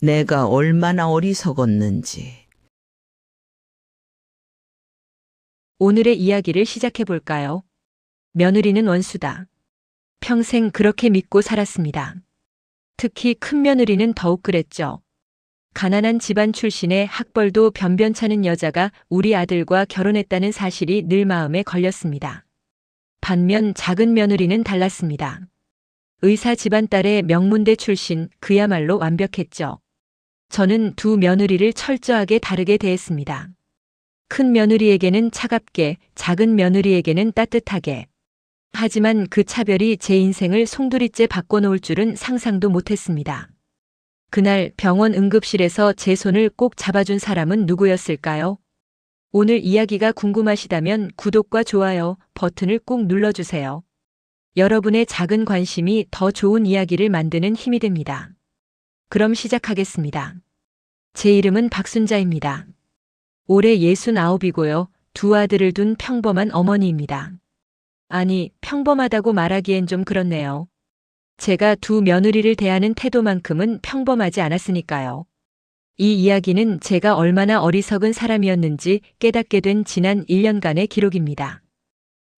내가 얼마나 어리석었는지. 오늘의 이야기를 시작해 볼까요? 며느리는 원수다. 평생 그렇게 믿고 살았습니다. 특히 큰 며느리는 더욱 그랬죠. 가난한 집안 출신의 학벌도 변변찮은 여자가 우리 아들과 결혼했다는 사실이 늘 마음에 걸렸습니다. 반면 작은 며느리는 달랐습니다. 의사 집안 딸의 명문대 출신, 그야말로 완벽했죠. 저는 두 며느리를 철저하게 다르게 대했습니다. 큰 며느리에게는 차갑게, 작은 며느리에게는 따뜻하게. 하지만 그 차별이 제 인생을 송두리째 바꿔놓을 줄은 상상도 못했습니다. 그날 병원 응급실에서 제 손을 꼭 잡아준 사람은 누구였을까요? 오늘 이야기가 궁금하시다면 구독과 좋아요 버튼을 꼭 눌러주세요. 여러분의 작은 관심이 더 좋은 이야기를 만드는 힘이 됩니다. 그럼 시작하겠습니다. 제 이름은 박순자입니다. 올해 69이고요. 두 아들을 둔 평범한 어머니입니다. 아니, 평범하다고 말하기엔 좀 그렇네요. 제가 두 며느리를 대하는 태도만큼은 평범하지 않았으니까요. 이 이야기는 제가 얼마나 어리석은 사람이었는지 깨닫게 된 지난 1년간의 기록입니다.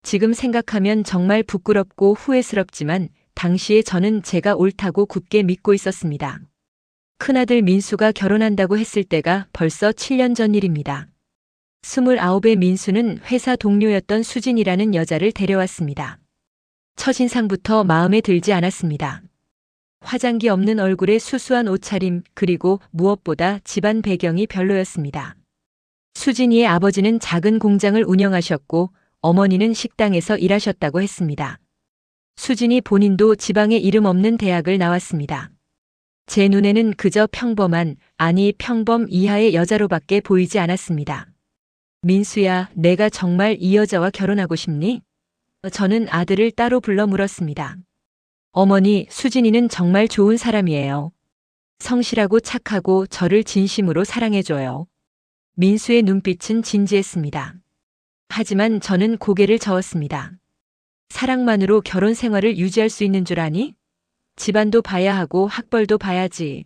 지금 생각하면 정말 부끄럽고 후회스럽지만 당시에 저는 제가 옳다고 굳게 믿고 있었습니다. 큰아들 민수가 결혼한다고 했을 때가 벌써 7년 전 일입니다. 29의 민수는 회사 동료였던 수진이라는 여자를 데려왔습니다. 첫인상부터 마음에 들지 않았습니다. 화장기 없는 얼굴에 수수한 옷차림, 그리고 무엇보다 집안 배경이 별로였습니다. 수진이의 아버지는 작은 공장을 운영하셨고 어머니는 식당에서 일하셨다고 했습니다. 수진이 본인도 지방에 이름 없는 대학을 나왔습니다. 제 눈에는 그저 평범한, 아니 평범 이하의 여자로밖에 보이지 않았습니다. 민수야, 내가 정말 이 여자와 결혼하고 싶니? 저는 아들을 따로 불러 물었습니다. 어머니, 수진이는 정말 좋은 사람이에요. 성실하고 착하고 저를 진심으로 사랑해줘요. 민수의 눈빛은 진지했습니다. 하지만 저는 고개를 저었습니다. 사랑만으로 결혼 생활을 유지할 수 있는 줄 아니? 집안도 봐야 하고 학벌도 봐야지.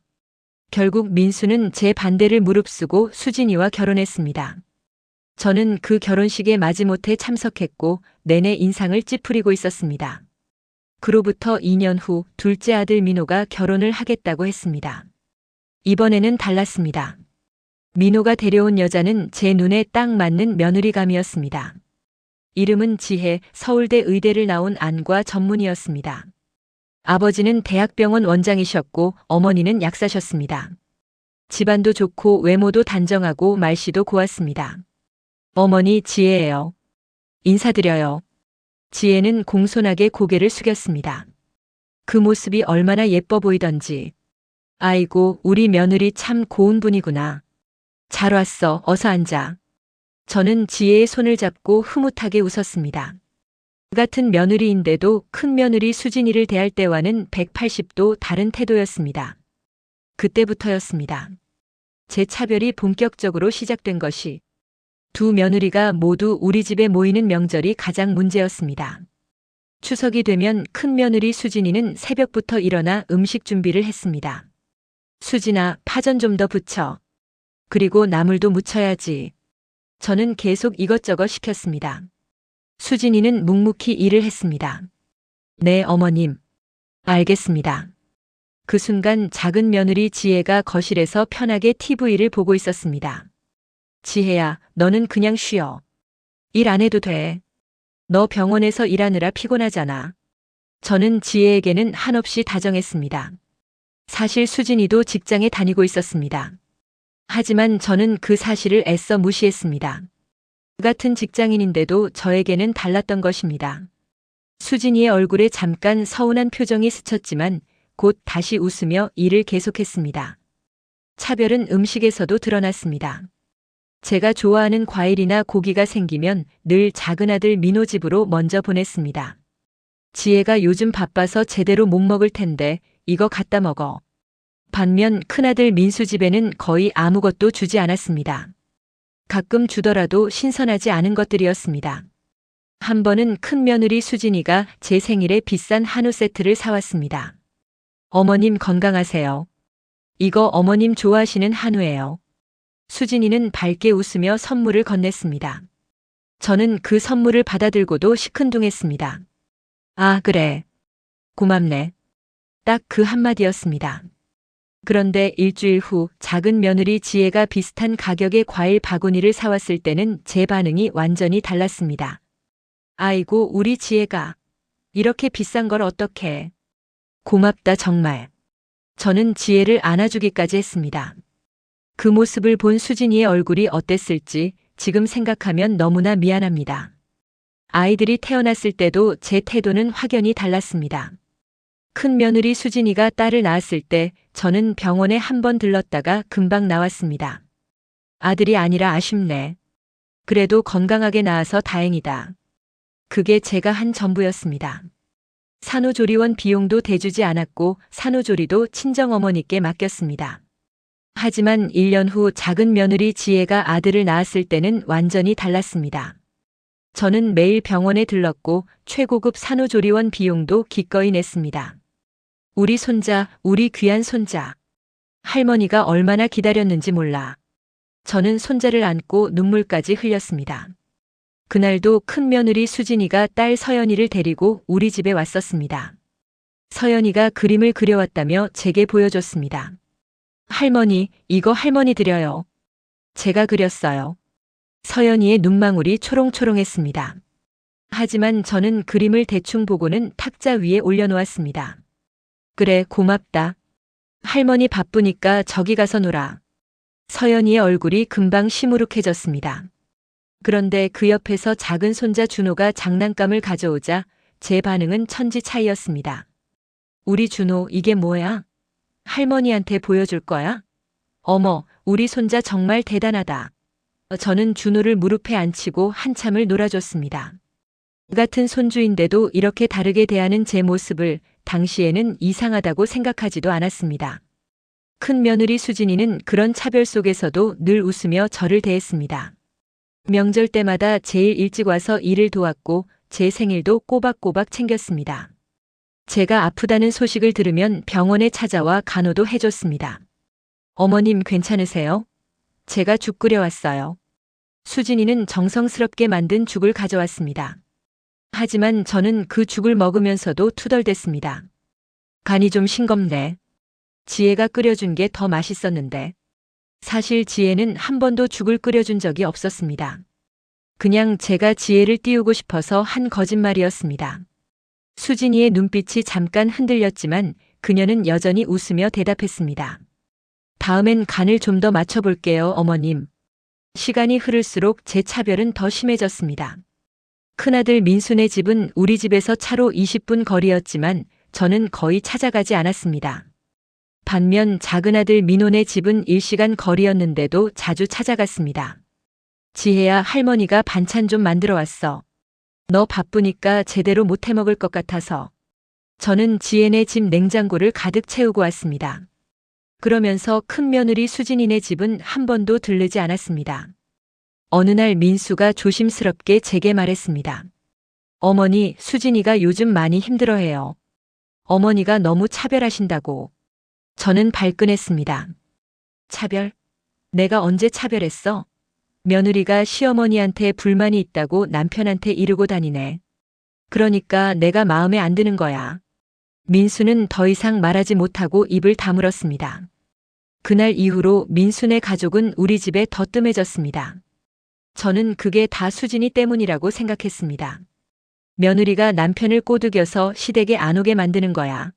결국 민수는 제 반대를 무릅쓰고 수진이와 결혼했습니다. 저는 그 결혼식에 마지못해 참석했고 내내 인상을 찌푸리고 있었습니다. 그로부터 2년 후 둘째 아들 민호가 결혼을 하겠다고 했습니다. 이번에는 달랐습니다. 민호가 데려온 여자는 제 눈에 딱 맞는 며느리감이었습니다. 이름은 지혜, 서울대 의대를 나온 안과 전문의였습니다. 아버지는 대학병원 원장이셨고 어머니는 약사셨습니다. 집안도 좋고 외모도 단정하고 말씨도 고왔습니다. 어머니, 지혜예요. 인사드려요. 지혜는 공손하게 고개를 숙였습니다. 그 모습이 얼마나 예뻐 보이던지. 아이고, 우리 며느리 참 고운 분이구나. 잘 왔어. 어서 앉아. 저는 지혜의 손을 잡고 흐뭇하게 웃었습니다. 같은 며느리인데도 큰 며느리 수진이를 대할 때와는 180도 다른 태도였습니다. 그때부터였습니다. 제 차별이 본격적으로 시작된 것이. 두 며느리가 모두 우리 집에 모이는 명절이 가장 문제였습니다. 추석이 되면 큰 며느리 수진이는 새벽부터 일어나 음식 준비를 했습니다. 수진아, 파전 좀 더 부쳐. 그리고 나물도 무쳐야지. 저는 계속 이것저것 시켰습니다. 수진이는 묵묵히 일을 했습니다. 네, 어머님. 알겠습니다. 그 순간 작은 며느리 지혜가 거실에서 편하게 TV를 보고 있었습니다. 지혜야, 너는 그냥 쉬어. 일 안 해도 돼. 너 병원에서 일하느라 피곤하잖아. 저는 지혜에게는 한없이 다정했습니다. 사실 수진이도 직장에 다니고 있었습니다. 하지만 저는 그 사실을 애써 무시했습니다. 같은 직장인인데도 저에게는 달랐던 것입니다. 수진이의 얼굴에 잠깐 서운한 표정이 스쳤지만 곧 다시 웃으며 일을 계속했습니다. 차별은 음식에서도 드러났습니다. 제가 좋아하는 과일이나 고기가 생기면 늘 작은아들 민호 집으로 먼저 보냈습니다. 지혜가 요즘 바빠서 제대로 못 먹을 텐데 이거 갖다 먹어. 반면 큰아들 민수 집에는 거의 아무것도 주지 않았습니다. 가끔 주더라도 신선하지 않은 것들이었습니다. 한 번은 큰 며느리 수진이가 제 생일에 비싼 한우 세트를 사왔습니다. 어머님 건강하세요. 이거 어머님 좋아하시는 한우예요. 수진이는 밝게 웃으며 선물을 건넸습니다. 저는 그 선물을 받아들고도 시큰둥했습니다. 아, 그래. 고맙네. 딱 그 한마디였습니다. 그런데 일주일 후 작은 며느리 지혜가 비슷한 가격의 과일 바구니를 사왔을 때는 제 반응이 완전히 달랐습니다. 아이고, 우리 지혜가 이렇게 비싼 걸 어떡해. 고맙다 정말. 저는 지혜를 안아주기까지 했습니다. 그 모습을 본 수진이의 얼굴이 어땠을지 지금 생각하면 너무나 미안합니다. 아이들이 태어났을 때도 제 태도는 확연히 달랐습니다. 큰 며느리 수진이가 딸을 낳았을 때 저는 병원에 한 번 들렀다가 금방 나왔습니다. 아들이 아니라 아쉽네. 그래도 건강하게 낳아서 다행이다. 그게 제가 한 전부였습니다. 산후조리원 비용도 대주지 않았고 산후조리도 친정어머니께 맡겼습니다. 하지만 1년 후 작은 며느리 지혜가 아들을 낳았을 때는 완전히 달랐습니다. 저는 매일 병원에 들렀고 최고급 산후조리원 비용도 기꺼이 냈습니다. 우리 손자, 우리 귀한 손자. 할머니가 얼마나 기다렸는지 몰라. 저는 손자를 안고 눈물까지 흘렸습니다. 그날도 큰 며느리 수진이가 딸 서연이를 데리고 우리 집에 왔었습니다. 서연이가 그림을 그려왔다며 제게 보여줬습니다. 할머니, 이거 할머니 드려요. 제가 그렸어요. 서연이의 눈망울이 초롱초롱했습니다. 하지만 저는 그림을 대충 보고는 탁자 위에 올려놓았습니다. 그래, 고맙다. 할머니 바쁘니까 저기 가서 놀아. 서연이의 얼굴이 금방 시무룩해졌습니다. 그런데 그 옆에서 작은 손자 준호가 장난감을 가져오자 제 반응은 천지 차이였습니다. 우리 준호, 이게 뭐야? 할머니한테 보여줄 거야? 어머, 우리 손자 정말 대단하다. 저는 준호를 무릎에 앉히고 한참을 놀아줬습니다. 같은 손주인데도 이렇게 다르게 대하는 제 모습을 당시에는 이상하다고 생각하지도 않았습니다. 큰 며느리 수진이는 그런 차별 속에서도 늘 웃으며 저를 대했습니다. 명절 때마다 제일 일찍 와서 일을 도왔고 제 생일도 꼬박꼬박 챙겼습니다. 제가 아프다는 소식을 들으면 병원에 찾아와 간호도 해줬습니다. 어머님 괜찮으세요? 제가 죽 끓여왔어요. 수진이는 정성스럽게 만든 죽을 가져왔습니다. 하지만 저는 그 죽을 먹으면서도 투덜댔습니다. 간이 좀 싱겁네. 지혜가 끓여준 게 더 맛있었는데. 사실 지혜는 한 번도 죽을 끓여준 적이 없었습니다. 그냥 제가 지혜를 띄우고 싶어서 한 거짓말이었습니다. 수진이의 눈빛이 잠깐 흔들렸지만 그녀는 여전히 웃으며 대답했습니다. 다음엔 간을 좀 더 맞춰볼게요, 어머님. 시간이 흐를수록 제 차별은 더 심해졌습니다. 큰아들 민수네 집은 우리 집에서 차로 20분 거리였지만 저는 거의 찾아가지 않았습니다. 반면 작은아들 민호네 집은 1시간 거리였는데도 자주 찾아갔습니다. 지혜야, 할머니가 반찬 좀 만들어 왔어. 너 바쁘니까 제대로 못 해먹을 것 같아서. 저는 지혜네 집 냉장고를 가득 채우고 왔습니다. 그러면서 큰 며느리 수진이네 집은 한 번도 들르지 않았습니다. 어느 날 민수가 조심스럽게 제게 말했습니다. 어머니, 수진이가 요즘 많이 힘들어해요. 어머니가 너무 차별하신다고. 저는 발끈했습니다. 차별? 내가 언제 차별했어? 며느리가 시어머니한테 불만이 있다고 남편한테 이르고 다니네. 그러니까 내가 마음에 안 드는 거야. 민수는 더 이상 말하지 못하고 입을 다물었습니다. 그날 이후로 민수네 가족은 우리 집에 더 뜸해졌습니다. 저는 그게 다 수진이 때문이라고 생각했습니다. 며느리가 남편을 꼬드겨서 시댁에 안 오게 만드는 거야.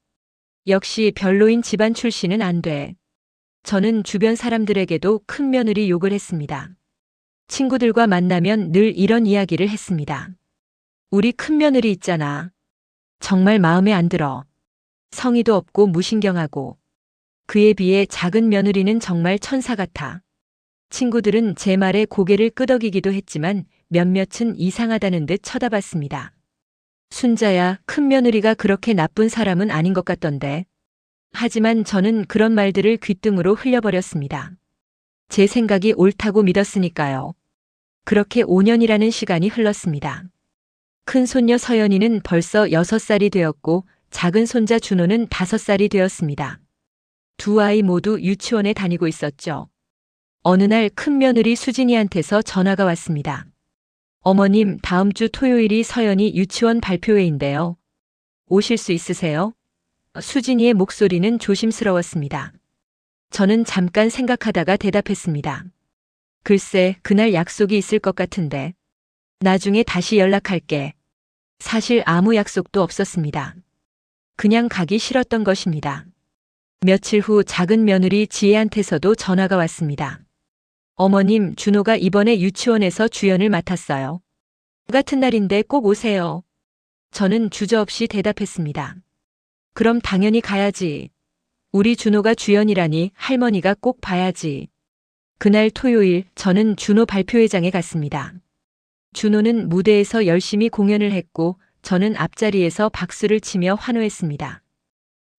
역시 별로인 집안 출신은 안 돼. 저는 주변 사람들에게도 큰 며느리 욕을 했습니다. 친구들과 만나면 늘 이런 이야기를 했습니다. 우리 큰 며느리 있잖아. 정말 마음에 안 들어. 성의도 없고 무신경하고. 그에 비해 작은 며느리는 정말 천사 같아. 친구들은 제 말에 고개를 끄덕이기도 했지만 몇몇은 이상하다는 듯 쳐다봤습니다. 순자야, 큰 며느리가 그렇게 나쁜 사람은 아닌 것 같던데. 하지만 저는 그런 말들을 귓등으로 흘려버렸습니다. 제 생각이 옳다고 믿었으니까요. 그렇게 5년이라는 시간이 흘렀습니다. 큰 손녀 서연이는 벌써 6살이 되었고 작은 손자 준호는 5살이 되었습니다. 두 아이 모두 유치원에 다니고 있었죠. 어느 날 큰며느리 수진이한테서 전화가 왔습니다. 어머님, 다음 주 토요일이 서연이 유치원 발표회인데요. 오실 수 있으세요? 수진이의 목소리는 조심스러웠습니다. 저는 잠깐 생각하다가 대답했습니다. 글쎄, 그날 약속이 있을 것 같은데. 나중에 다시 연락할게. 사실 아무 약속도 없었습니다. 그냥 가기 싫었던 것입니다. 며칠 후 작은 며느리 지혜한테서도 전화가 왔습니다. 어머님, 준호가 이번에 유치원에서 주연을 맡았어요. 같은 날인데 꼭 오세요. 저는 주저없이 대답했습니다. 그럼 당연히 가야지. 우리 준호가 주연이라니 할머니가 꼭 봐야지. 그날 토요일 저는 준호 발표회장에 갔습니다. 준호는 무대에서 열심히 공연을 했고 저는 앞자리에서 박수를 치며 환호했습니다.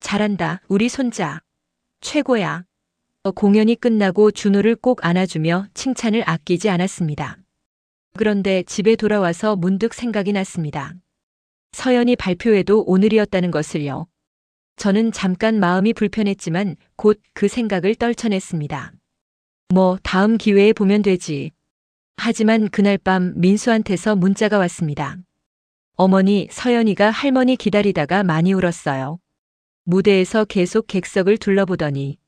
잘한다, 우리 손자. 최고야. 공연이 끝나고 준호를 꼭 안아주며 칭찬을 아끼지 않았습니다. 그런데 집에 돌아와서 문득 생각이 났습니다. 서연이 발표회도 오늘이었다는 것을요. 저는 잠깐 마음이 불편했지만 곧 그 생각을 떨쳐냈습니다. 뭐 다음 기회에 보면 되지. 하지만 그날 밤 민수한테서 문자가 왔습니다. 어머니, 서연이가 할머니 기다리다가 많이 울었어요. 무대에서 계속 객석을 둘러보더니.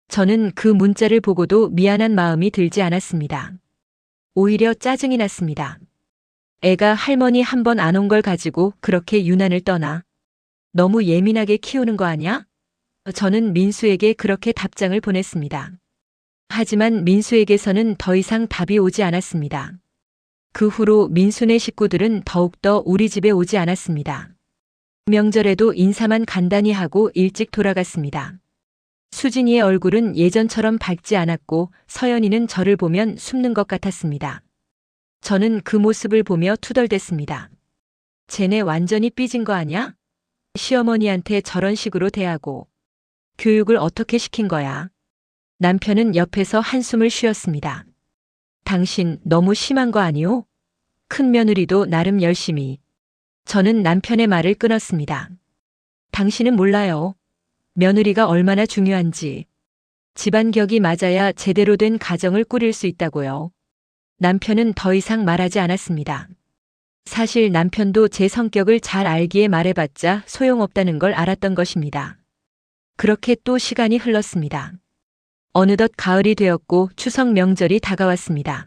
저는 그 문자를 보고도 미안한 마음이 들지 않았습니다. 오히려 짜증이 났습니다. 애가 할머니 한 번 안 온 걸 가지고 그렇게 유난을 떠나. 너무 예민하게 키우는 거 아니야? 저는 민수에게 그렇게 답장을 보냈습니다. 하지만 민수에게서는 더 이상 답이 오지 않았습니다. 그 후로 민수네 식구들은 더욱더 우리 집에 오지 않았습니다. 명절에도 인사만 간단히 하고 일찍 돌아갔습니다. 수진이의 얼굴은 예전처럼 밝지 않았고 서연이는 저를 보면 숨는 것 같았습니다. 저는 그 모습을 보며 투덜댔습니다. 쟤네 완전히 삐진 거 아냐? 시어머니한테 저런 식으로 대하고 교육을 어떻게 시킨 거야? 남편은 옆에서 한숨을 쉬었습니다. 당신 너무 심한 거 아니오? 큰 며느리도 나름 열심히. 저는 남편의 말을 끊었습니다. 당신은 몰라요. 며느리가 얼마나 중요한지. 집안 격이 맞아야 제대로 된 가정을 꾸릴 수 있다고요. 남편은 더 이상 말하지 않았습니다. 사실 남편도 제 성격을 잘 알기에 말해봤자 소용없다는 걸 알았던 것입니다. 그렇게 또 시간이 흘렀습니다. 어느덧 가을이 되었고 추석 명절이 다가왔습니다.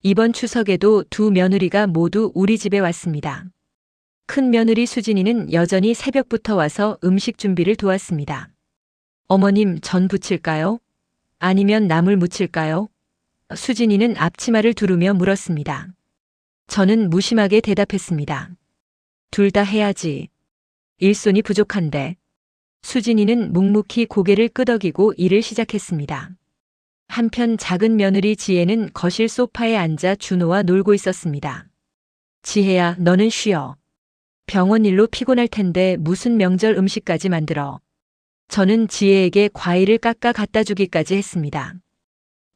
이번 추석에도 두 며느리가 모두 우리 집에 왔습니다. 큰 며느리 수진이는 여전히 새벽부터 와서 음식 준비를 도왔습니다. 어머님, 전 부칠까요? 아니면 나물 무칠까요? 수진이는 앞치마를 두르며 물었습니다. 저는 무심하게 대답했습니다. 둘 다 해야지. 일손이 부족한데. 수진이는 묵묵히 고개를 끄덕이고 일을 시작했습니다. 한편 작은 며느리 지혜는 거실 소파에 앉아 준호와 놀고 있었습니다. 지혜야, 너는 쉬어. 병원 일로 피곤할 텐데 무슨 명절 음식까지 만들어. 저는 지혜에게 과일을 깎아 갖다 주기까지 했습니다.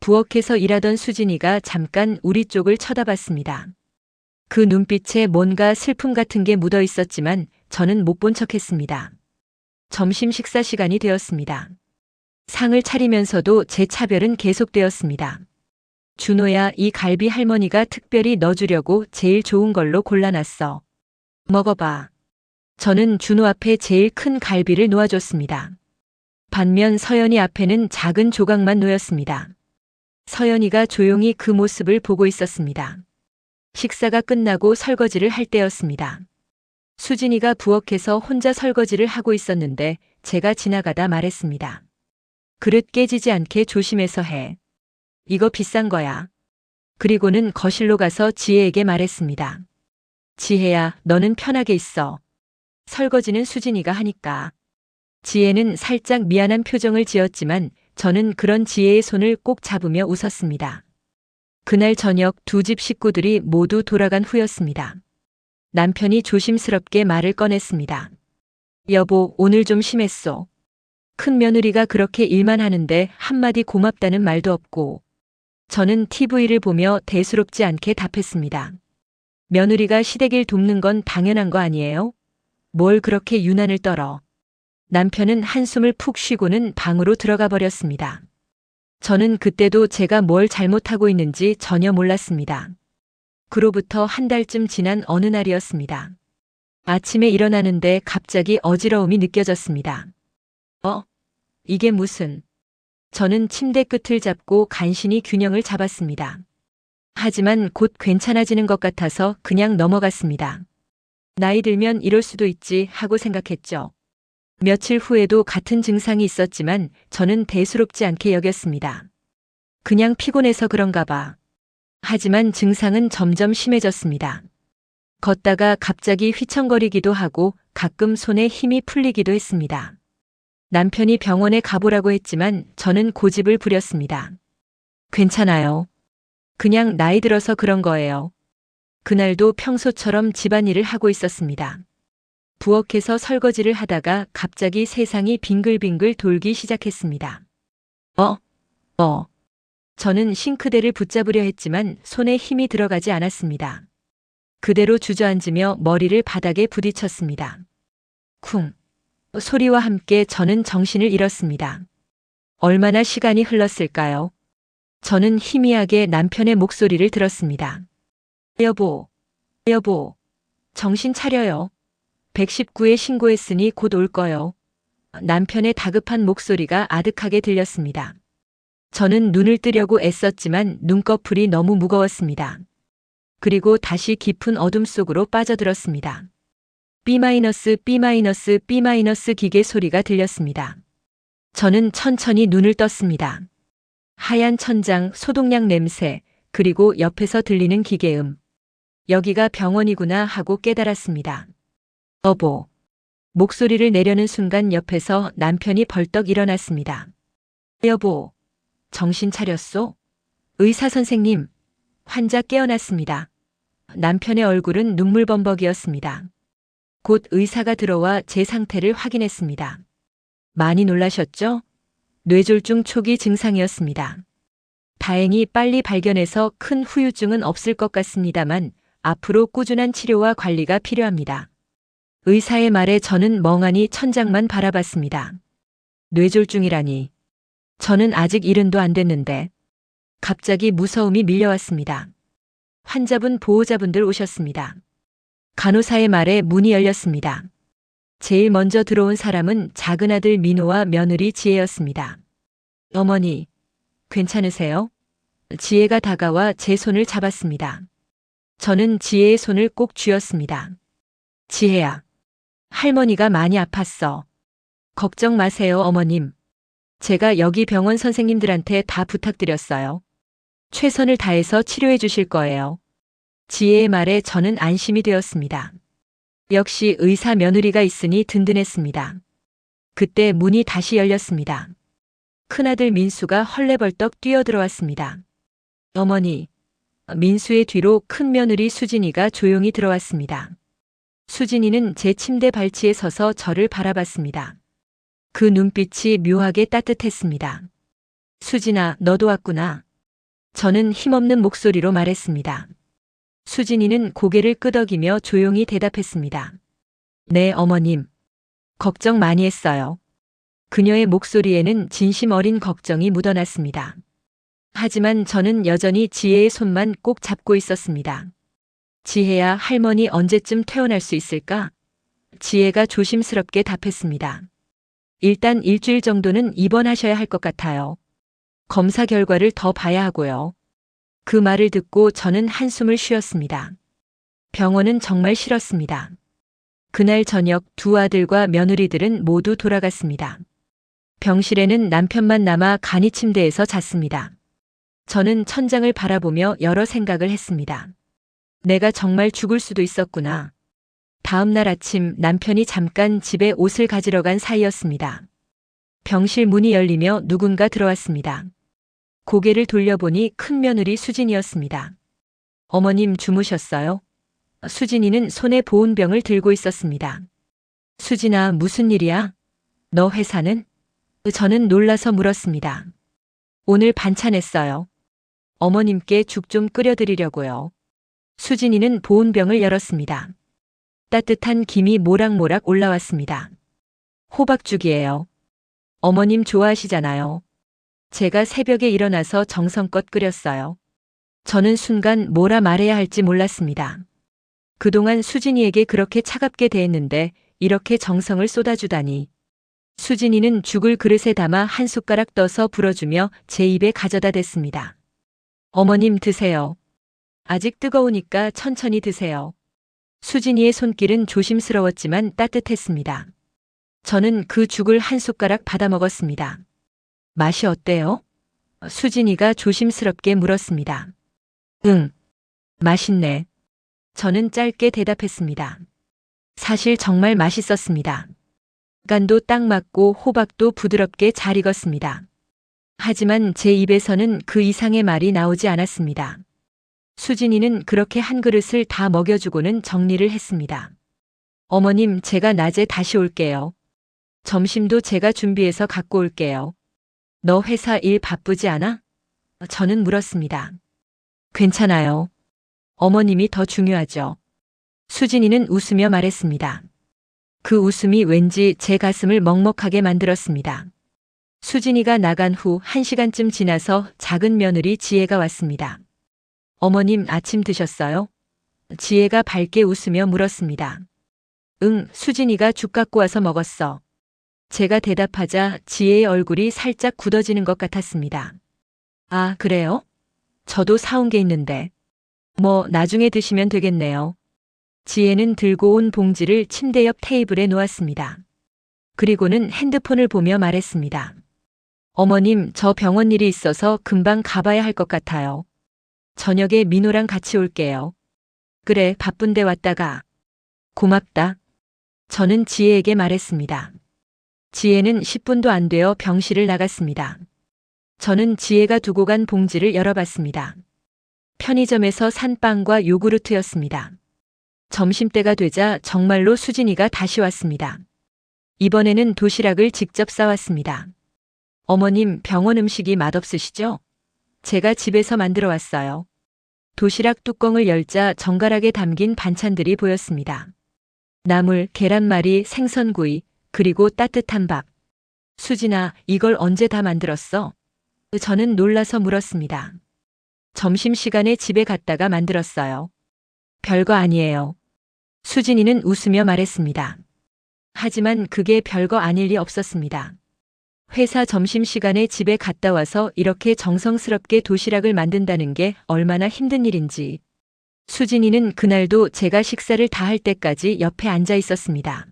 부엌에서 일하던 수진이가 잠깐 우리 쪽을 쳐다봤습니다. 그 눈빛에 뭔가 슬픔 같은 게 묻어 있었지만 저는 못 본 척했습니다. 점심 식사 시간이 되었습니다. 상을 차리면서도 제 차별은 계속되었습니다. 준호야, 이 갈비 할머니가 특별히 넣어주려고 제일 좋은 걸로 골라놨어. 먹어봐. 저는 준호 앞에 제일 큰 갈비를 놓아줬습니다. 반면 서연이 앞에는 작은 조각만 놓였습니다. 서연이가 조용히 그 모습을 보고 있었습니다. 식사가 끝나고 설거지를 할 때였습니다. 수진이가 부엌에서 혼자 설거지를 하고 있었는데 제가 지나가다 말했습니다. 그릇 깨지지 않게 조심해서 해. 이거 비싼 거야. 그리고는 거실로 가서 지혜에게 말했습니다. 지혜야, 너는 편하게 있어. 설거지는 수진이가 하니까. 지혜는 살짝 미안한 표정을 지었지만 저는 그런 지혜의 손을 꼭 잡으며 웃었습니다. 그날 저녁 두 집 식구들이 모두 돌아간 후였습니다. 남편이 조심스럽게 말을 꺼냈습니다. 여보, 오늘 좀 심했어. 큰 며느리가 그렇게 일만 하는데 한마디 고맙다는 말도 없고. 저는 TV를 보며 대수롭지 않게 답했습니다. 며느리가 시댁일 돕는 건 당연한 거 아니에요? 뭘 그렇게 유난을 떨어. 남편은 한숨을 푹 쉬고는 방으로 들어가 버렸습니다. 저는 그때도 제가 뭘 잘못하고 있는지 전혀 몰랐습니다. 그로부터 한 달쯤 지난 어느 날이었습니다. 아침에 일어나는데 갑자기 어지러움이 느껴졌습니다. 이게 무슨... 저는 침대 끝을 잡고 간신히 균형을 잡았습니다. 하지만 곧 괜찮아지는 것 같아서 그냥 넘어갔습니다. 나이 들면 이럴 수도 있지 하고 생각했죠. 며칠 후에도 같은 증상이 있었지만 저는 대수롭지 않게 여겼습니다. 그냥 피곤해서 그런가 봐. 하지만 증상은 점점 심해졌습니다. 걷다가 갑자기 휘청거리기도 하고 가끔 손에 힘이 풀리기도 했습니다. 남편이 병원에 가보라고 했지만 저는 고집을 부렸습니다. 괜찮아요. 그냥 나이 들어서 그런 거예요. 그날도 평소처럼 집안일을 하고 있었습니다. 부엌에서 설거지를 하다가 갑자기 세상이 빙글빙글 돌기 시작했습니다. 저는 싱크대를 붙잡으려 했지만 손에 힘이 들어가지 않았습니다. 그대로 주저앉으며 머리를 바닥에 부딪혔습니다. 쿵! 소리와 함께 저는 정신을 잃었습니다. 얼마나 시간이 흘렀을까요? 저는 희미하게 남편의 목소리를 들었습니다. 여보, 정신 차려요. 119에 신고했으니 곧 올 거요. 남편의 다급한 목소리가 아득하게 들렸습니다. 저는 눈을 뜨려고 애썼지만 눈꺼풀이 너무 무거웠습니다. 그리고 다시 깊은 어둠 속으로 빠져들었습니다. B- 기계 소리가 들렸습니다. 저는 천천히 눈을 떴습니다. 하얀 천장, 소독약 냄새, 그리고 옆에서 들리는 기계음. 여기가 병원이구나 하고 깨달았습니다. 여보. 목소리를 내려는 순간 옆에서 남편이 벌떡 일어났습니다. 여보, 정신 차렸소? 의사 선생님. 환자 깨어났습니다. 남편의 얼굴은 눈물범벅이었습니다. 곧 의사가 들어와 제 상태를 확인했습니다. 많이 놀라셨죠? 뇌졸중 초기 증상이었습니다. 다행히 빨리 발견해서 큰 후유증은 없을 것 같습니다만 앞으로 꾸준한 치료와 관리가 필요합니다. 의사의 말에 저는 멍하니 천장만 바라봤습니다. 뇌졸중이라니. 저는 아직 70도 안 됐는데. 갑자기 무서움이 밀려왔습니다. 환자분 보호자분들 오셨습니다. 간호사의 말에 문이 열렸습니다. 제일 먼저 들어온 사람은 작은 아들 민호와 며느리 지혜였습니다. 어머니, 괜찮으세요? 지혜가 다가와 제 손을 잡았습니다. 저는 지혜의 손을 꼭 쥐었습니다. 지혜야, 할머니가 많이 아팠어. 걱정 마세요, 어머님. 제가 여기 병원 선생님들한테 다 부탁드렸어요. 최선을 다해서 치료해 주실 거예요. 지혜의 말에 저는 안심이 되었습니다. 역시 의사 며느리가 있으니 든든했습니다. 그때 문이 다시 열렸습니다. 큰아들 민수가 헐레벌떡 뛰어들어왔습니다. 어머니, 민수의 뒤로 큰며느리 수진이가 조용히 들어왔습니다. 수진이는 제 침대 발치에 서서 저를 바라봤습니다. 그 눈빛이 묘하게 따뜻했습니다. 수진아, 너도 왔구나. 저는 힘없는 목소리로 말했습니다. 수진이는 고개를 끄덕이며 조용히 대답했습니다. 네, 어머님. 걱정 많이 했어요. 그녀의 목소리에는 진심 어린 걱정이 묻어났습니다. 하지만 저는 여전히 지혜의 손만 꼭 잡고 있었습니다. 지혜야, 할머니 언제쯤 퇴원할 수 있을까? 지혜가 조심스럽게 답했습니다. 일단 일주일 정도는 입원하셔야 할 것 같아요. 검사 결과를 더 봐야 하고요. 그 말을 듣고 저는 한숨을 쉬었습니다. 병원은 정말 싫었습니다. 그날 저녁 두 아들과 며느리들은 모두 돌아갔습니다. 병실에는 남편만 남아 간이 침대에서 잤습니다. 저는 천장을 바라보며 여러 생각을 했습니다. 내가 정말 죽을 수도 있었구나. 다음 날 아침 남편이 잠깐 집에 옷을 가지러 간 사이였습니다. 병실 문이 열리며 누군가 들어왔습니다. 고개를 돌려보니 큰며느리 수진이었습니다. 어머님 주무셨어요? 수진이는 손에 보온병을 들고 있었습니다. 수진아, 무슨 일이야? 너 회사는? 저는 놀라서 물었습니다. 오늘 반찬 했어요. 어머님께 죽 좀 끓여드리려고요. 수진이는 보온병을 열었습니다. 따뜻한 김이 모락모락 올라왔습니다. 호박죽이에요. 어머님 좋아하시잖아요. 제가 새벽에 일어나서 정성껏 끓였어요. 저는 순간 뭐라 말해야 할지 몰랐습니다. 그동안 수진이에게 그렇게 차갑게 대했는데 이렇게 정성을 쏟아주다니. 수진이는 죽을 그릇에 담아 한 숟가락 떠서 불어주며 제 입에 가져다 댔습니다. 어머님 드세요. 아직 뜨거우니까 천천히 드세요. 수진이의 손길은 조심스러웠지만 따뜻했습니다. 저는 그 죽을 한 숟가락 받아 먹었습니다. 맛이 어때요? 수진이가 조심스럽게 물었습니다. 응, 맛있네. 저는 짧게 대답했습니다. 사실 정말 맛있었습니다. 간도 딱 맞고 호박도 부드럽게 잘 익었습니다. 하지만 제 입에서는 그 이상의 말이 나오지 않았습니다. 수진이는 그렇게 한 그릇을 다 먹여주고는 정리를 했습니다. 어머님, 제가 낮에 다시 올게요. 점심도 제가 준비해서 갖고 올게요. 너 회사 일 바쁘지 않아? 저는 물었습니다. 괜찮아요. 어머님이 더 중요하죠. 수진이는 웃으며 말했습니다. 그 웃음이 왠지 제 가슴을 먹먹하게 만들었습니다. 수진이가 나간 후 1시간쯤 지나서 작은 며느리 지혜가 왔습니다. 어머님 아침 드셨어요? 지혜가 밝게 웃으며 물었습니다. 응, 수진이가 죽 갖고 와서 먹었어. 제가 대답하자 지혜의 얼굴이 살짝 굳어지는 것 같았습니다. 아, 그래요? 저도 사온 게 있는데. 뭐 나중에 드시면 되겠네요. 지혜는 들고 온 봉지를 침대 옆 테이블에 놓았습니다. 그리고는 핸드폰을 보며 말했습니다. 어머님, 저 병원 일이 있어서 금방 가봐야 할 것 같아요. 저녁에 민호랑 같이 올게요. 그래, 바쁜데 왔다가. 고맙다. 저는 지혜에게 말했습니다. 지혜는 10분도 안 되어 병실을 나갔습니다. 저는 지혜가 두고 간 봉지를 열어봤습니다. 편의점에서 산 빵과 요구르트였습니다. 점심때가 되자 정말로 수진이가 다시 왔습니다. 이번에는 도시락을 직접 싸왔습니다. 어머님, 병원 음식이 맛없으시죠? 제가 집에서 만들어 왔어요. 도시락 뚜껑을 열자 정갈하게 담긴 반찬들이 보였습니다. 나물, 계란말이, 생선구이, 그리고 따뜻한 밥. 수진아, 이걸 언제 다 만들었어? 저는 놀라서 물었습니다. 점심시간에 집에 갔다가 만들었어요. 별거 아니에요. 수진이는 웃으며 말했습니다. 하지만 그게 별거 아닐 리 없었습니다. 회사 점심시간에 집에 갔다 와서 이렇게 정성스럽게 도시락을 만든다는 게 얼마나 힘든 일인지. 수진이는 그날도 제가 식사를 다 할 때까지 옆에 앉아 있었습니다.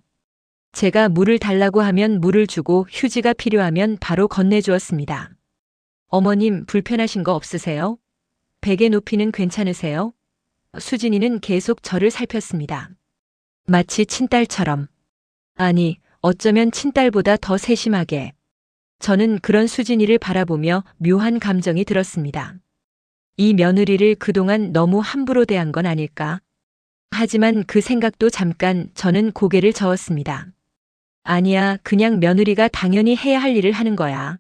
제가 물을 달라고 하면 물을 주고 휴지가 필요하면 바로 건네주었습니다. 어머님, 불편하신 거 없으세요? 베개 높이는 괜찮으세요? 수진이는 계속 저를 살폈습니다. 마치 친딸처럼. 아니, 어쩌면 친딸보다 더 세심하게. 저는 그런 수진이를 바라보며 묘한 감정이 들었습니다. 이 며느리를 그동안 너무 함부로 대한 건 아닐까? 하지만 그 생각도 잠깐 저는 고개를 저었습니다. 아니야, 그냥 며느리가 당연히 해야 할 일을 하는 거야.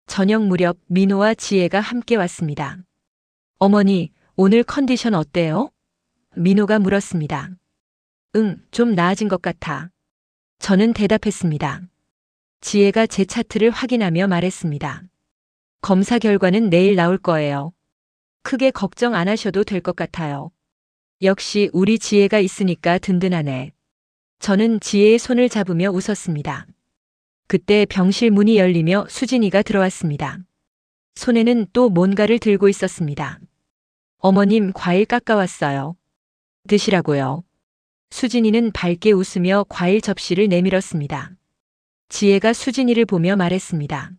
저녁 무렵 민호와 지혜가 함께 왔습니다. 어머니, 오늘 컨디션 어때요? 민호가 물었습니다. 응, 좀 나아진 것 같아. 저는 대답했습니다. 지혜가 제 차트를 확인하며 말했습니다. 검사 결과는 내일 나올 거예요. 크게 걱정 안 하셔도 될 것 같아요. 역시 우리 지혜가 있으니까 든든하네. 저는 지혜의 손을 잡으며 웃었습니다. 그때 병실 문이 열리며 수진이가 들어왔습니다. 손에는 또 뭔가를 들고 있었습니다. 어머님, 과일 깎아왔어요. 드시라고요. 수진이는 밝게 웃으며 과일 접시를 내밀었습니다. 지혜가 수진이를 보며 말했습니다.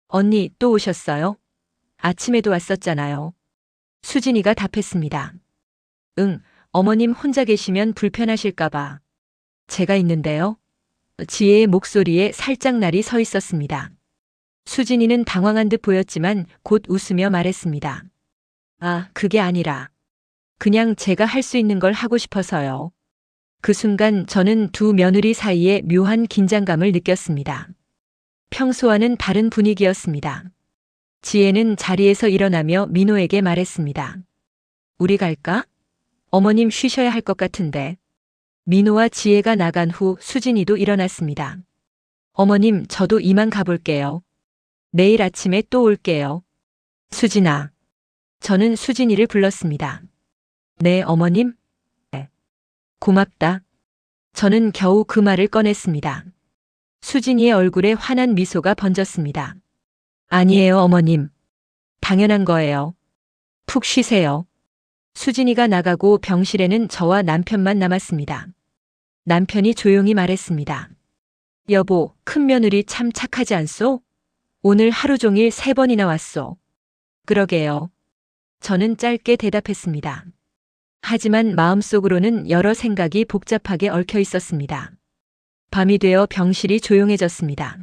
언니, 또 오셨어요? 아침에도 왔었잖아요. 수진이가 답했습니다. 응, 어머님 혼자 계시면 불편하실까봐. 제가 있는데요. 지혜의 목소리에 살짝 날이 서 있었습니다. 수진이는 당황한 듯 보였지만 곧 웃으며 말했습니다. 아, 그게 아니라. 그냥 제가 할 수 있는 걸 하고 싶어서요. 그 순간 저는 두 며느리 사이에 묘한 긴장감을 느꼈습니다. 평소와는 다른 분위기였습니다. 지혜는 자리에서 일어나며 민호에게 말했습니다. 우리 갈까? 어머님 쉬셔야 할 것 같은데. 민호와 지혜가 나간 후 수진이도 일어났습니다. 어머님, 저도 이만 가볼게요. 내일 아침에 또 올게요. 수진아. 저는 수진이를 불렀습니다. 네, 어머님? 네. 고맙다. 저는 겨우 그 말을 꺼냈습니다. 수진이의 얼굴에 환한 미소가 번졌습니다. 아니에요, 어머님. 당연한 거예요. 푹 쉬세요. 수진이가 나가고 병실에는 저와 남편만 남았습니다. 남편이 조용히 말했습니다. 여보, 큰며느리 참 착하지 않소? 오늘 하루 종일 3번이나 왔소. 그러게요. 저는 짧게 대답했습니다. 하지만 마음속으로는 여러 생각이 복잡하게 얽혀 있었습니다. 밤이 되어 병실이 조용해졌습니다.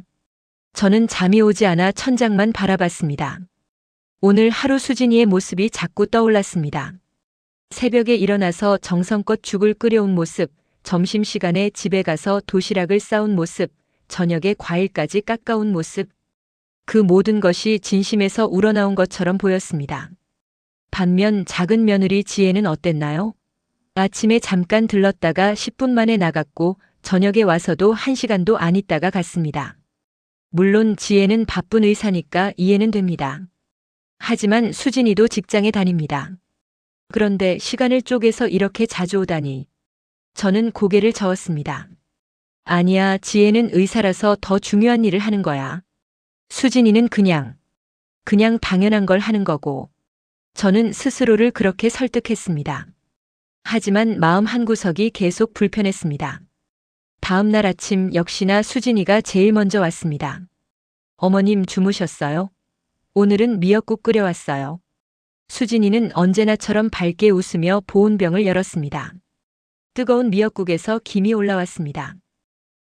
저는 잠이 오지 않아 천장만 바라봤습니다. 오늘 하루 수진이의 모습이 자꾸 떠올랐습니다. 새벽에 일어나서 정성껏 죽을 끓여온 모습, 점심시간에 집에 가서 도시락을 싸온 모습, 저녁에 과일까지 깎아온 모습. 그 모든 것이 진심에서 우러나온 것처럼 보였습니다. 반면 작은 며느리 지혜는 어땠나요? 아침에 잠깐 들렀다가 10분 만에 나갔고 저녁에 와서도 1시간도 안 있다가 갔습니다. 물론 지혜는 바쁜 의사니까 이해는 됩니다. 하지만 수진이도 직장에 다닙니다. 그런데 시간을 쪼개서 이렇게 자주 오다니. 저는 고개를 저었습니다. 아니야, 지혜는 의사라서 더 중요한 일을 하는 거야. 수진이는 그냥 당연한 걸 하는 거고. 저는 스스로를 그렇게 설득했습니다. 하지만 마음 한구석이 계속 불편했습니다. 다음 날 아침 역시나 수진이가 제일 먼저 왔습니다. 어머님 주무셨어요? 오늘은 미역국 끓여왔어요. 수진이는 언제나처럼 밝게 웃으며 보온병을 열었습니다. 뜨거운 미역국에서 김이 올라왔습니다.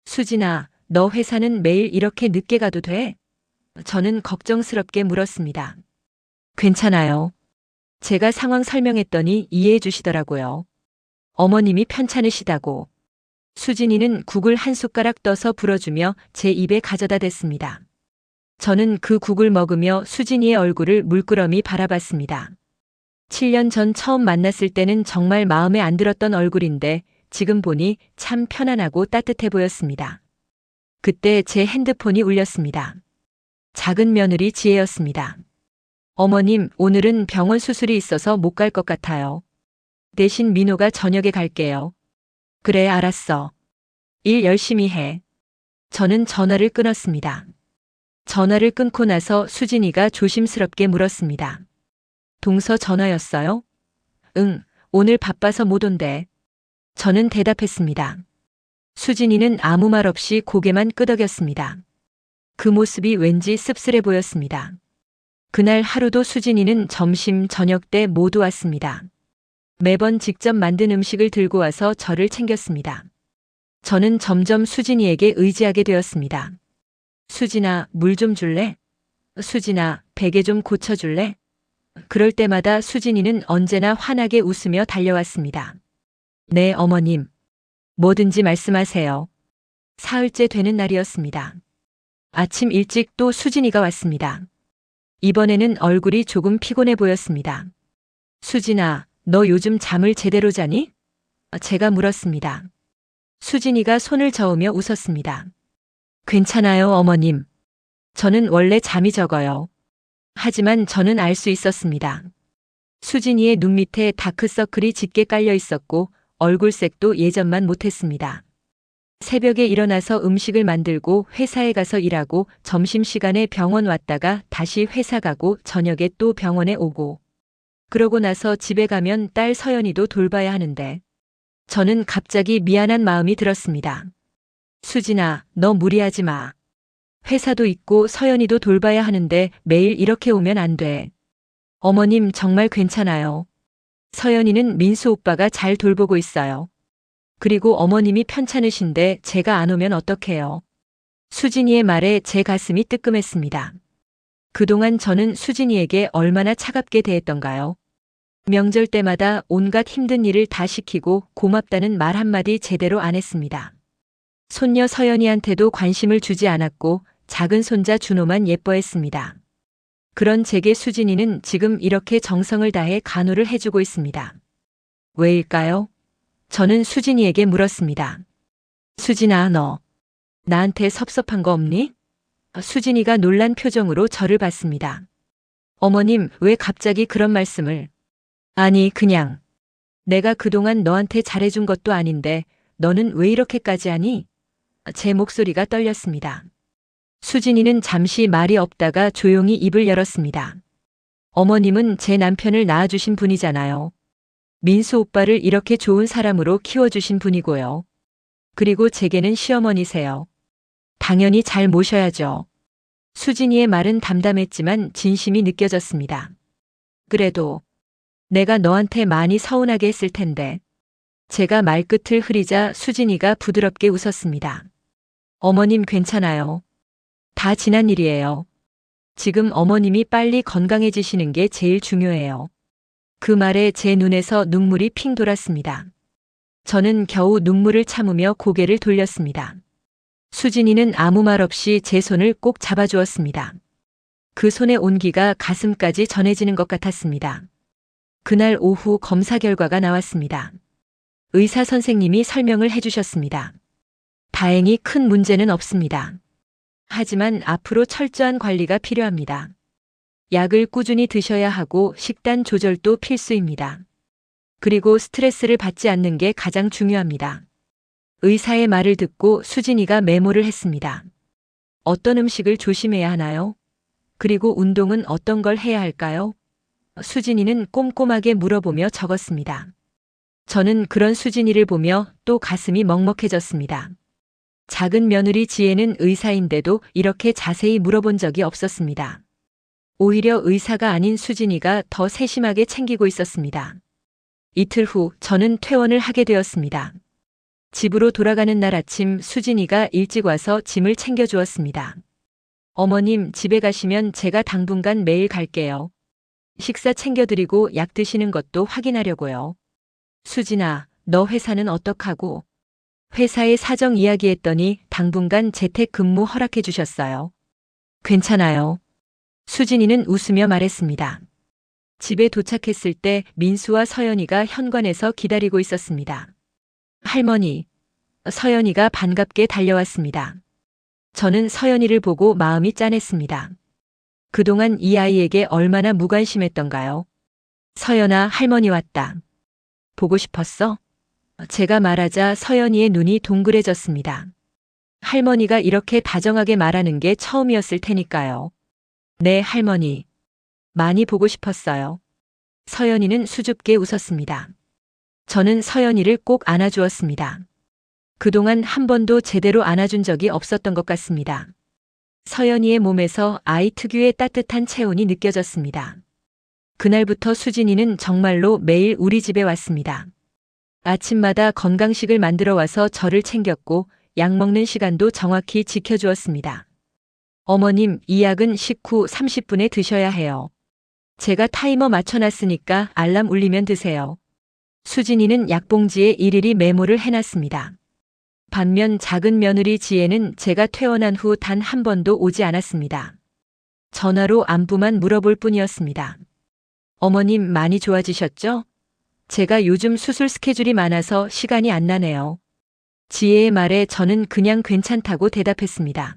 수진아, 너 회사는 매일 이렇게 늦게 가도 돼? 저는 걱정스럽게 물었습니다. 괜찮아요. 제가 상황 설명했더니 이해해 주시더라고요. 어머님이 편찮으시다고. 수진이는 국을 한 숟가락 떠서 불어주며 제 입에 가져다 댔습니다. 저는 그 국을 먹으며 수진이의 얼굴을 물끄러미 바라봤습니다. 7년 전 처음 만났을 때는 정말 마음에 안 들었던 얼굴인데 지금 보니 참 편안하고 따뜻해 보였습니다. 그때 제 핸드폰이 울렸습니다. 작은 며느리 지혜였습니다. 어머님, 오늘은 병원 수술이 있어서 못 갈 것 같아요. 대신 민호가 저녁에 갈게요. 그래, 알았어. 일 열심히 해. 저는 전화를 끊었습니다. 전화를 끊고 나서 수진이가 조심스럽게 물었습니다. 동서 전화였어요? 응, 오늘 바빠서 못 온대. 저는 대답했습니다. 수진이는 아무 말 없이 고개만 끄덕였습니다. 그 모습이 왠지 씁쓸해 보였습니다. 그날 하루도 수진이는 점심, 저녁 때 모두 왔습니다. 매번 직접 만든 음식을 들고 와서 저를 챙겼습니다. 저는 점점 수진이에게 의지하게 되었습니다. 수진아, 물 좀 줄래? 수진아, 베개 좀 고쳐줄래? 그럴 때마다 수진이는 언제나 환하게 웃으며 달려왔습니다. 네, 어머님. 뭐든지 말씀하세요. 사흘째 되는 날이었습니다. 아침 일찍 또 수진이가 왔습니다. 이번에는 얼굴이 조금 피곤해 보였습니다. 수진아, 너 요즘 잠을 제대로 자니? 제가 물었습니다. 수진이가 손을 저으며 웃었습니다. 괜찮아요, 어머님. 저는 원래 잠이 적어요. 하지만 저는 알 수 있었습니다. 수진이의 눈 밑에 다크서클이 짙게 깔려 있었고 얼굴색도 예전만 못했습니다. 새벽에 일어나서 음식을 만들고 회사에 가서 일하고 점심시간에 병원 왔다가 다시 회사 가고 저녁에 또 병원에 오고. 그러고 나서 집에 가면 딸 서연이도 돌봐야 하는데 저는 갑자기 미안한 마음이 들었습니다. 수진아, 너 무리하지 마. 회사도 있고 서연이도 돌봐야 하는데 매일 이렇게 오면 안 돼. 어머님 정말 괜찮아요. 서연이는 민수 오빠가 잘 돌보고 있어요. 그리고 어머님이 편찮으신데 제가 안 오면 어떡해요. 수진이의 말에 제 가슴이 뜨끔했습니다. 그동안 저는 수진이에게 얼마나 차갑게 대했던가요? 명절 때마다 온갖 힘든 일을 다 시키고 고맙다는 말 한마디 제대로 안 했습니다. 손녀 서연이한테도 관심을 주지 않았고 작은 손자 준호만 예뻐했습니다. 그런 제게 수진이는 지금 이렇게 정성을 다해 간호를 해주고 있습니다. 왜일까요? 저는 수진이에게 물었습니다. 수진아, 너 나한테 섭섭한 거 없니? 수진이가 놀란 표정으로 저를 봤습니다. 어머님, 왜 갑자기 그런 말씀을? 아니, 그냥. 내가 그동안 너한테 잘해준 것도 아닌데 너는 왜 이렇게까지 하니? 제 목소리가 떨렸습니다. 수진이는 잠시 말이 없다가 조용히 입을 열었습니다. 어머님은 제 남편을 낳아주신 분이잖아요. 민수 오빠를 이렇게 좋은 사람으로 키워주신 분이고요. 그리고 제게는 시어머니세요. 당연히 잘 모셔야죠. 수진이의 말은 담담했지만 진심이 느껴졌습니다. 그래도 내가 너한테 많이 서운하게 했을 텐데. 제가 말끝을 흐리자 수진이가 부드럽게 웃었습니다. 어머님 괜찮아요. 다 지난 일이에요. 지금 어머님이 빨리 건강해지시는 게 제일 중요해요. 그 말에 제 눈에서 눈물이 핑 돌았습니다. 저는 겨우 눈물을 참으며 고개를 돌렸습니다. 수진이는 아무 말 없이 제 손을 꼭 잡아주었습니다. 그 손의 온기가 가슴까지 전해지는 것 같았습니다. 그날 오후 검사 결과가 나왔습니다. 의사 선생님이 설명을 해주셨습니다. 다행히 큰 문제는 없습니다. 하지만 앞으로 철저한 관리가 필요합니다. 약을 꾸준히 드셔야 하고 식단 조절도 필수입니다. 그리고 스트레스를 받지 않는 게 가장 중요합니다. 의사의 말을 듣고 수진이가 메모를 했습니다. 어떤 음식을 조심해야 하나요? 그리고 운동은 어떤 걸 해야 할까요? 수진이는 꼼꼼하게 물어보며 적었습니다. 저는 그런 수진이를 보며 또 가슴이 먹먹해졌습니다. 작은 며느리 지혜는 의사인데도 이렇게 자세히 물어본 적이 없었습니다. 오히려 의사가 아닌 수진이가 더 세심하게 챙기고 있었습니다. 이틀 후 저는 퇴원을 하게 되었습니다. 집으로 돌아가는 날 아침 수진이가 일찍 와서 짐을 챙겨주었습니다. 어머님, 집에 가시면 제가 당분간 매일 갈게요. 식사 챙겨드리고 약 드시는 것도 확인하려고요. 수진아, 너 회사는 어떡하고? 회사에 사정 이야기했더니 당분간 재택근무 허락해 주셨어요. 괜찮아요. 수진이는 웃으며 말했습니다. 집에 도착했을 때 민수와 서연이가 현관에서 기다리고 있었습니다. 할머니, 서연이가 반갑게 달려왔습니다. 저는 서연이를 보고 마음이 짠했습니다. 그동안 이 아이에게 얼마나 무관심했던가요? 서연아, 할머니 왔다. 보고 싶었어? 제가 말하자 서연이의 눈이 동그래졌습니다. 할머니가 이렇게 다정하게 말하는 게 처음이었을 테니까요. 네, 할머니. 많이 보고 싶었어요. 서연이는 수줍게 웃었습니다. 저는 서연이를 꼭 안아주었습니다. 그동안 한 번도 제대로 안아준 적이 없었던 것 같습니다. 서연이의 몸에서 아이 특유의 따뜻한 체온이 느껴졌습니다. 그날부터 수진이는 정말로 매일 우리 집에 왔습니다. 아침마다 건강식을 만들어 와서 저를 챙겼고 약 먹는 시간도 정확히 지켜주었습니다. 어머님, 이 약은 식후 30분에 드셔야 해요. 제가 타이머 맞춰놨으니까 알람 울리면 드세요. 수진이는 약봉지에 일일이 메모를 해놨습니다. 반면 작은 며느리 지혜는 제가 퇴원한 후 단 한 번도 오지 않았습니다. 전화로 안부만 물어볼 뿐이었습니다. 어머님 많이 좋아지셨죠? 제가 요즘 수술 스케줄이 많아서 시간이 안 나네요. 지혜의 말에 저는 그냥 괜찮다고 대답했습니다.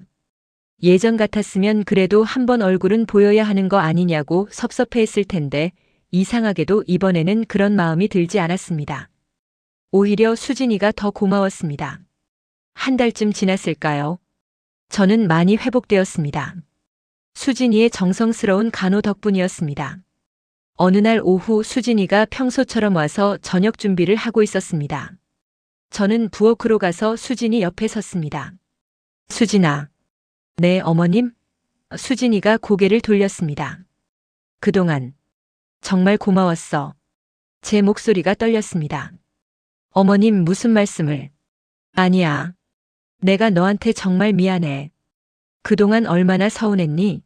예전 같았으면 그래도 한 번 얼굴은 보여야 하는 거 아니냐고 섭섭해했을 텐데 이상하게도 이번에는 그런 마음이 들지 않았습니다. 오히려 수진이가 더 고마웠습니다. 한 달쯤 지났을까요? 저는 많이 회복되었습니다. 수진이의 정성스러운 간호 덕분이었습니다. 어느 날 오후 수진이가 평소처럼 와서 저녁 준비를 하고 있었습니다. 저는 부엌으로 가서 수진이 옆에 섰습니다. 수진아. 네, 어머님? 수진이가 고개를 돌렸습니다. 그동안 정말 고마웠어. 제 목소리가 떨렸습니다. 어머님 무슨 말씀을? 아니야. 내가 너한테 정말 미안해. 그동안 얼마나 서운했니?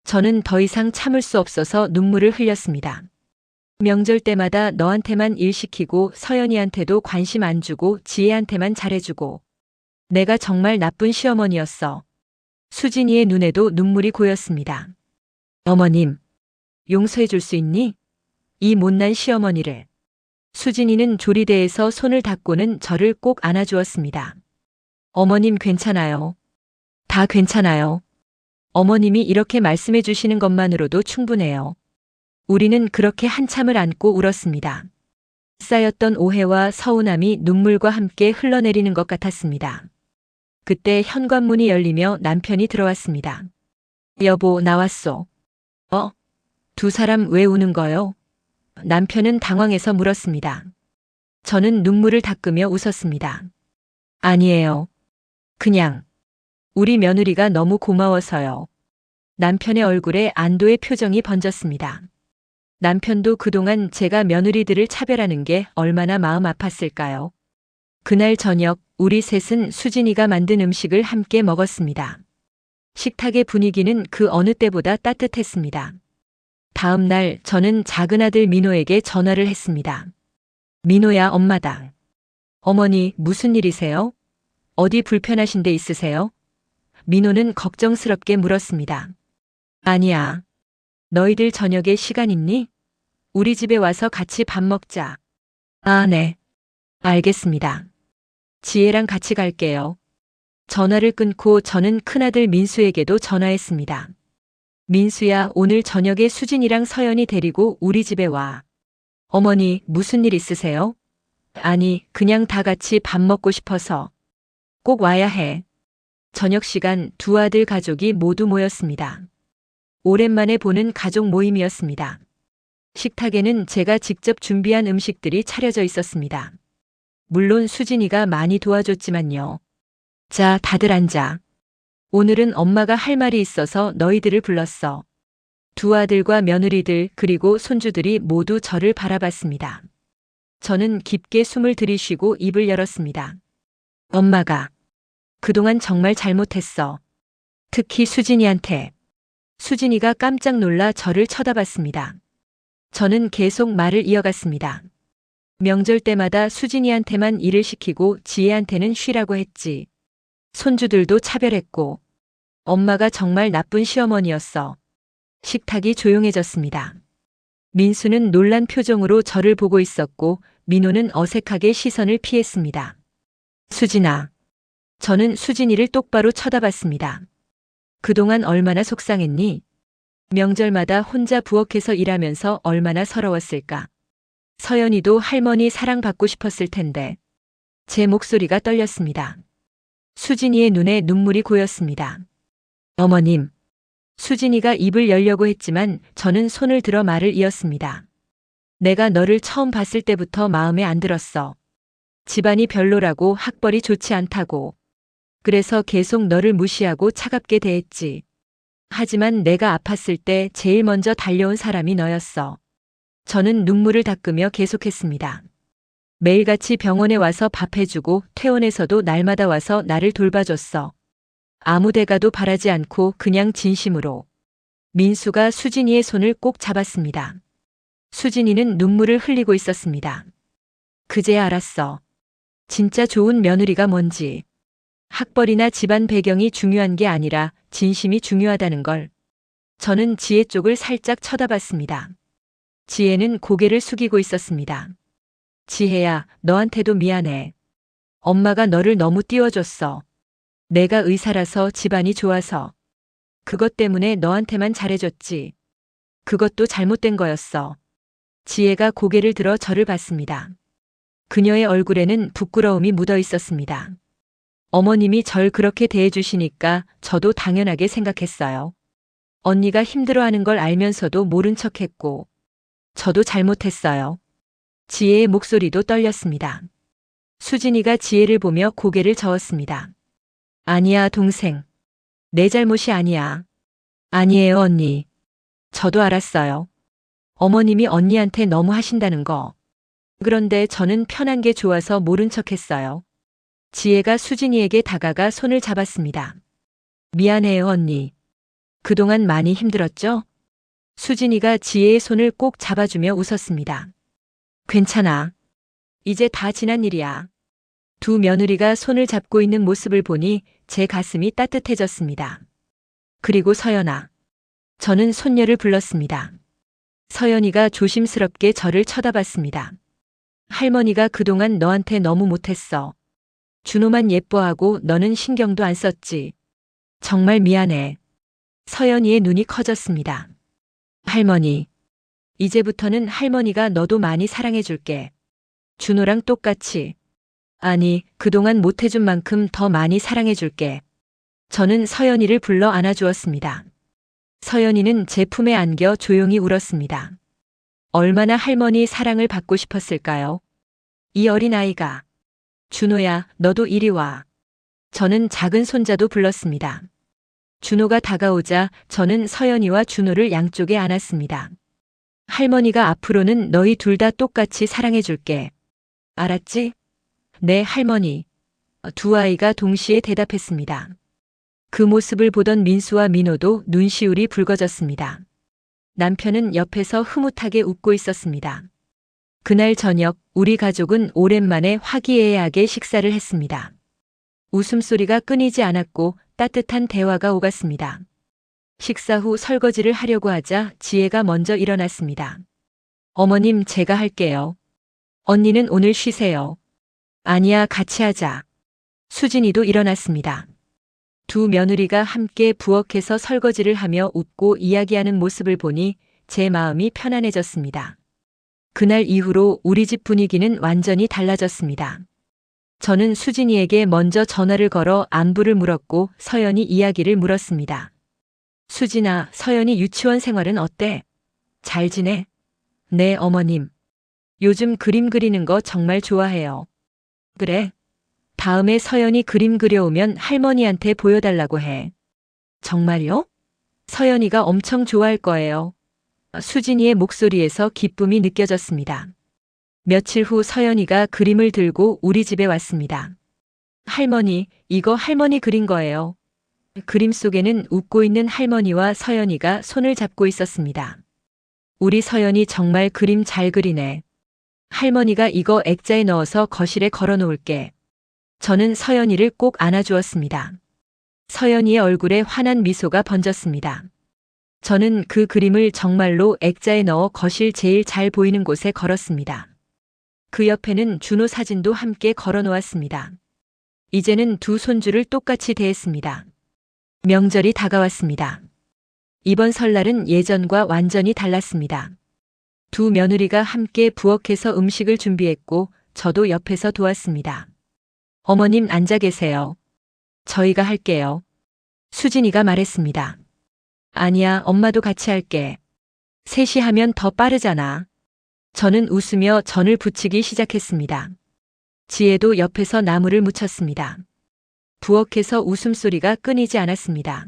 저는 더 이상 참을 수 없어서 눈물을 흘렸습니다. 명절 때마다 너한테만 일 시키고 서연이한테도 관심 안 주고 지혜한테만 잘해주고 내가 정말 나쁜 시어머니였어. 수진이의 눈에도 눈물이 고였습니다. 어머님, 용서해 줄 수 있니? 이 못난 시어머니를. 수진이는 조리대에서 손을 닦고는 저를 꼭 안아주었습니다. 어머님 괜찮아요. 다 괜찮아요. 어머님이 이렇게 말씀해 주시는 것만으로도 충분해요. 우리는 그렇게 한참을 안고 울었습니다. 쌓였던 오해와 서운함이 눈물과 함께 흘러내리는 것 같았습니다. 그때 현관문이 열리며 남편이 들어왔습니다. 여보, 나왔소. 두 사람 왜 우는 거요? 남편은 당황해서 물었습니다. 저는 눈물을 닦으며 웃었습니다. 아니에요. 그냥 우리 며느리가 너무 고마워서요. 남편의 얼굴에 안도의 표정이 번졌습니다. 남편도 그동안 제가 며느리들을 차별하는 게 얼마나 마음 아팠을까요? 그날 저녁 우리 셋은 수진이가 만든 음식을 함께 먹었습니다. 식탁의 분위기는 그 어느 때보다 따뜻했습니다. 다음 날 저는 작은 아들 민호에게 전화를 했습니다. 민호야, 엄마다. 어머니, 무슨 일이세요? 어디 불편하신 데 있으세요? 민호는 걱정스럽게 물었습니다. 아니야. 너희들 저녁에 시간 있니? 우리 집에 와서 같이 밥 먹자. 아, 네. 알겠습니다. 지혜랑 같이 갈게요. 전화를 끊고 저는 큰아들 민수에게도 전화했습니다. 민수야, 오늘 저녁에 수진이랑 서연이 데리고 우리 집에 와. 어머니, 무슨 일 있으세요? 아니, 그냥 다 같이 밥 먹고 싶어서. 꼭 와야 해. 저녁 시간 두 아들 가족이 모두 모였습니다. 오랜만에 보는 가족 모임이었습니다. 식탁에는 제가 직접 준비한 음식들이 차려져 있었습니다. 물론 수진이가 많이 도와줬지만요. 자, 다들 앉아. 오늘은 엄마가 할 말이 있어서 너희들을 불렀어. 두 아들과 며느리들 그리고 손주들이 모두 저를 바라봤습니다. 저는 깊게 숨을 들이쉬고 입을 열었습니다. 엄마가 그동안 정말 잘못했어. 특히 수진이한테. 수진이가 깜짝 놀라 저를 쳐다봤습니다. 저는 계속 말을 이어갔습니다. 명절 때마다 수진이한테만 일을 시키고 지혜한테는 쉬라고 했지. 손주들도 차별했고. 엄마가 정말 나쁜 시어머니였어. 식탁이 조용해졌습니다. 민수는 놀란 표정으로 저를 보고 있었고 민호는 어색하게 시선을 피했습니다. 수진아. 저는 수진이를 똑바로 쳐다봤습니다. 그동안 얼마나 속상했니? 명절마다 혼자 부엌에서 일하면서 얼마나 서러웠을까? 서연이도 할머니 사랑받고 싶었을 텐데. 제 목소리가 떨렸습니다. 수진이의 눈에 눈물이 고였습니다. 어머님. 수진이가 입을 열려고 했지만 저는 손을 들어 말을 이었습니다. 내가 너를 처음 봤을 때부터 마음에 안 들었어. 집안이 별로라고 학벌이 좋지 않다고. 그래서 계속 너를 무시하고 차갑게 대했지. 하지만 내가 아팠을 때 제일 먼저 달려온 사람이 너였어. 저는 눈물을 닦으며 계속했습니다. 매일같이 병원에 와서 밥 해주고 퇴원해서도 날마다 와서 나를 돌봐줬어. 아무 대가도 바라지 않고 그냥 진심으로. 민수가 수진이의 손을 꼭 잡았습니다. 수진이는 눈물을 흘리고 있었습니다. 그제야 알았어. 진짜 좋은 며느리가 뭔지. 학벌이나 집안 배경이 중요한 게 아니라 진심이 중요하다는 걸. 저는 지혜 쪽을 살짝 쳐다봤습니다. 지혜는 고개를 숙이고 있었습니다. 지혜야, 너한테도 미안해. 엄마가 너를 너무 띄워줬어. 내가 의사라서 집안이 좋아서. 그것 때문에 너한테만 잘해줬지. 그것도 잘못된 거였어. 지혜가 고개를 들어 저를 봤습니다. 그녀의 얼굴에는 부끄러움이 묻어 있었습니다. 어머님이 절 그렇게 대해주시니까 저도 당연하게 생각했어요. 언니가 힘들어하는 걸 알면서도 모른 척했고. 저도 잘못했어요. 지혜의 목소리도 떨렸습니다. 수진이가 지혜를 보며 고개를 저었습니다. 아니야, 동생. 내 잘못이 아니야. 아니에요, 언니. 저도 알았어요. 어머님이 언니한테 너무 하신다는 거. 그런데 저는 편한 게 좋아서 모른 척했어요. 지혜가 수진이에게 다가가 손을 잡았습니다. 미안해요, 언니. 그동안 많이 힘들었죠? 수진이가 지혜의 손을 꼭 잡아주며 웃었습니다. 괜찮아. 이제 다 지난 일이야. 두 며느리가 손을 잡고 있는 모습을 보니 제 가슴이 따뜻해졌습니다. 그리고 서연아. 저는 손녀를 불렀습니다. 서연이가 조심스럽게 저를 쳐다봤습니다. 할머니가 그동안 너한테 너무 못했어. 준호만 예뻐하고 너는 신경도 안 썼지. 정말 미안해. 서연이의 눈이 커졌습니다. 할머니. 이제부터는 할머니가 너도 많이 사랑해줄게. 준호랑 똑같이. 아니, 그동안 못해준 만큼 더 많이 사랑해줄게. 저는 서연이를 불러 안아주었습니다. 서연이는 제 품에 안겨 조용히 울었습니다. 얼마나 할머니 사랑을 받고 싶었을까요? 이 어린아이가. 준호야, 너도 이리 와. 저는 작은 손자도 불렀습니다. 준호가 다가오자 저는 서연이와 준호를 양쪽에 안았습니다. 할머니가 앞으로는 너희 둘 다 똑같이 사랑해줄게. 알았지? 네, 할머니. 두 아이가 동시에 대답했습니다. 그 모습을 보던 민수와 민호도 눈시울이 붉어졌습니다. 남편은 옆에서 흐뭇하게 웃고 있었습니다. 그날 저녁 우리 가족은 오랜만에 화기애애하게 식사를 했습니다. 웃음소리가 끊이지 않았고 따뜻한 대화가 오갔습니다. 식사 후 설거지를 하려고 하자 지혜가 먼저 일어났습니다. 어머님, 제가 할게요. 언니는 오늘 쉬세요. 아니야, 같이 하자. 수진이도 일어났습니다. 두 며느리가 함께 부엌에서 설거지를 하며 웃고 이야기하는 모습을 보니 제 마음이 편안해졌습니다. 그날 이후로 우리 집 분위기는 완전히 달라졌습니다. 저는 수진이에게 먼저 전화를 걸어 안부를 물었고 서연이 이야기를 물었습니다. 수진아, 서연이 유치원 생활은 어때? 잘 지내? 네, 어머님. 요즘 그림 그리는 거 정말 좋아해요. 그래? 다음에 서연이 그림 그려오면 할머니한테 보여달라고 해. 정말요? 서연이가 엄청 좋아할 거예요. 수진이의 목소리에서 기쁨이 느껴졌습니다. 며칠 후 서연이가 그림을 들고 우리 집에 왔습니다. 할머니, 이거 할머니 그린 거예요. 그림 속에는 웃고 있는 할머니와 서연이가 손을 잡고 있었습니다. 우리 서연이 정말 그림 잘 그리네. 할머니가 이거 액자에 넣어서 거실에 걸어 놓을게. 저는 서연이를 꼭 안아주었습니다. 서연이의 얼굴에 환한 미소가 번졌습니다. 저는 그 그림을 정말로 액자에 넣어 거실 제일 잘 보이는 곳에 걸었습니다. 그 옆에는 준호 사진도 함께 걸어 놓았습니다. 이제는 두 손주를 똑같이 대했습니다. 명절이 다가왔습니다. 이번 설날은 예전과 완전히 달랐습니다. 두 며느리가 함께 부엌에서 음식을 준비했고 저도 옆에서 도왔습니다. 어머님 앉아 계세요. 저희가 할게요. 수진이가 말했습니다. 아니야, 엄마도 같이 할게. 셋이 하면 더 빠르잖아. 저는 웃으며 전을 부치기 시작했습니다. 지혜도 옆에서 나무를 묻혔습니다. 부엌에서 웃음소리가 끊이지 않았습니다.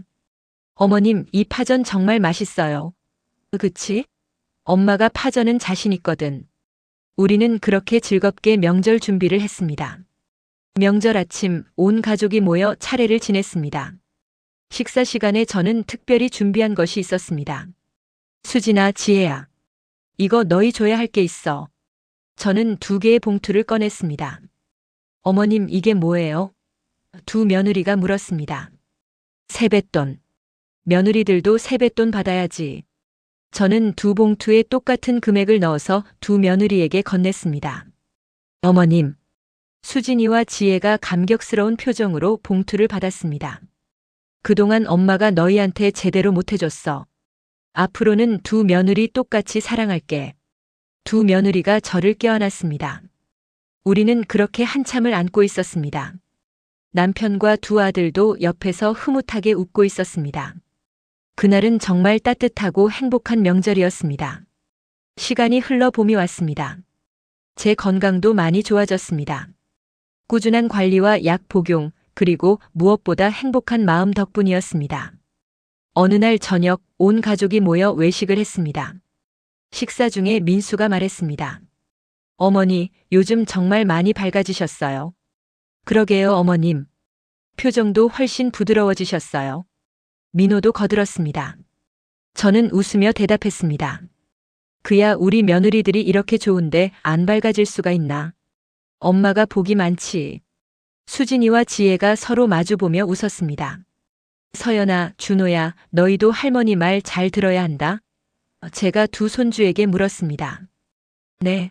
어머님, 이 파전 정말 맛있어요. 그치? 엄마가 파전은 자신 있거든. 우리는 그렇게 즐겁게 명절 준비를 했습니다. 명절 아침 온 가족이 모여 차례를 지냈습니다. 식사 시간에 저는 특별히 준비한 것이 있었습니다. 수진아, 지혜야. 이거 너희 줘야 할 게 있어. 저는 2개의 봉투를 꺼냈습니다. 어머님, 이게 뭐예요? 두 며느리가 물었습니다. 세뱃돈. 며느리들도 세뱃돈 받아야지. 저는 2 봉투에 똑같은 금액을 넣어서 두 며느리에게 건넸습니다. 어머님. 수진이와 지혜가 감격스러운 표정으로 봉투를 받았습니다. 그동안 엄마가 너희한테 제대로 못해줬어. 앞으로는 두 며느리 똑같이 사랑할게. 두 며느리가 저를 껴안았습니다. 우리는 그렇게 한참을 안고 있었습니다. 남편과 두 아들도 옆에서 흐뭇하게 웃고 있었습니다. 그날은 정말 따뜻하고 행복한 명절이었습니다. 시간이 흘러 봄이 왔습니다. 제 건강도 많이 좋아졌습니다. 꾸준한 관리와 약 복용, 그리고 무엇보다 행복한 마음 덕분이었습니다. 어느 날 저녁 온 가족이 모여 외식을 했습니다. 식사 중에 민수가 말했습니다. 어머니, 요즘 정말 많이 밝아지셨어요. 그러게요, 어머님. 표정도 훨씬 부드러워지셨어요. 민호도 거들었습니다. 저는 웃으며 대답했습니다. 그야 우리 며느리들이 이렇게 좋은데 안 밝아질 수가 있나. 엄마가 복이 많지. 수진이와 지혜가 서로 마주보며 웃었습니다. 서연아, 준호야, 너희도 할머니 말 잘 들어야 한다. 제가 두 손주에게 물었습니다. 네.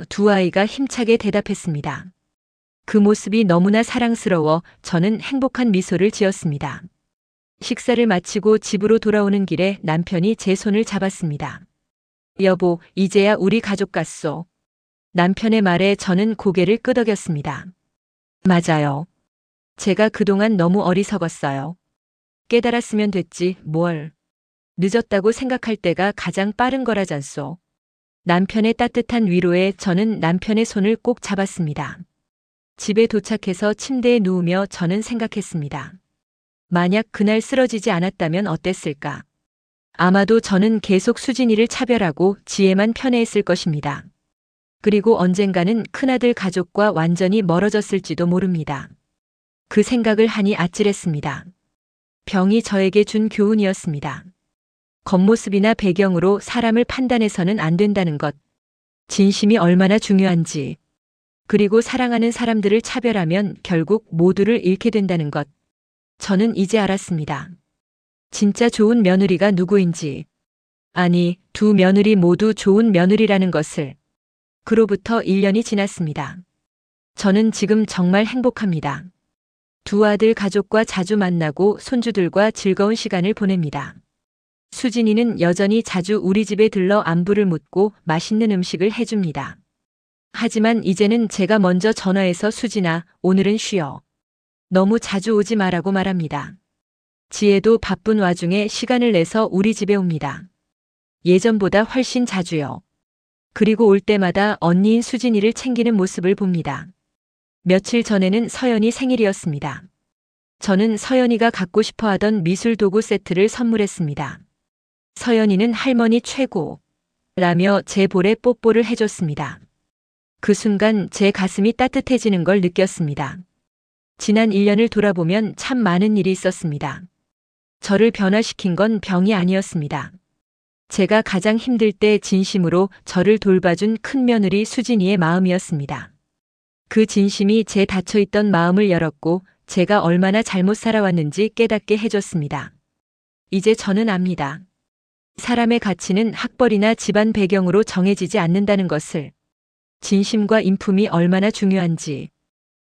두 아이가 힘차게 대답했습니다. 그 모습이 너무나 사랑스러워 저는 행복한 미소를 지었습니다. 식사를 마치고 집으로 돌아오는 길에 남편이 제 손을 잡았습니다. 여보, 이제야 우리 가족 같소. 남편의 말에 저는 고개를 끄덕였습니다. 맞아요. 제가 그동안 너무 어리석었어요. 깨달았으면 됐지, 뭘. 늦었다고 생각할 때가 가장 빠른 거라잖소. 남편의 따뜻한 위로에 저는 남편의 손을 꼭 잡았습니다. 집에 도착해서 침대에 누우며 저는 생각했습니다. 만약 그날 쓰러지지 않았다면 어땠을까? 아마도 저는 계속 수진이를 차별하고 지혜만 편애했을 것입니다. 그리고 언젠가는 큰아들 가족과 완전히 멀어졌을지도 모릅니다. 그 생각을 하니 아찔했습니다. 병이 저에게 준 교훈이었습니다. 겉모습이나 배경으로 사람을 판단해서는 안 된다는 것, 진심이 얼마나 중요한지, 그리고 사랑하는 사람들을 차별하면 결국 모두를 잃게 된다는 것, 저는 이제 알았습니다. 진짜 좋은 며느리가 누구인지, 아니, 두 며느리 모두 좋은 며느리라는 것을. 그로부터 1년이 지났습니다. 저는 지금 정말 행복합니다. 두 아들 가족과 자주 만나고 손주들과 즐거운 시간을 보냅니다. 수진이는 여전히 자주 우리 집에 들러 안부를 묻고 맛있는 음식을 해줍니다. 하지만 이제는 제가 먼저 전화해서 수진아, 오늘은 쉬어. 너무 자주 오지 마라고 말합니다. 지혜도 바쁜 와중에 시간을 내서 우리 집에 옵니다. 예전보다 훨씬 자주요. 그리고 올 때마다 언니인 수진이를 챙기는 모습을 봅니다. 며칠 전에는 서연이 생일이었습니다. 저는 서연이가 갖고 싶어 하던 미술 도구 세트를 선물했습니다. 서연이는 할머니 최고 라며 제 볼에 뽀뽀를 해줬습니다. 그 순간 제 가슴이 따뜻해지는 걸 느꼈습니다. 지난 1년을 돌아보면 참 많은 일이 있었습니다. 저를 변화시킨 건 병이 아니었습니다. 제가 가장 힘들 때 진심으로 저를 돌봐준 큰며느리 수진이의 마음이었습니다. 그 진심이 제 닫혀있던 마음을 열었고 제가 얼마나 잘못 살아왔는지 깨닫게 해줬습니다. 이제 저는 압니다. 사람의 가치는 학벌이나 집안 배경으로 정해지지 않는다는 것을, 진심과 인품이 얼마나 중요한지,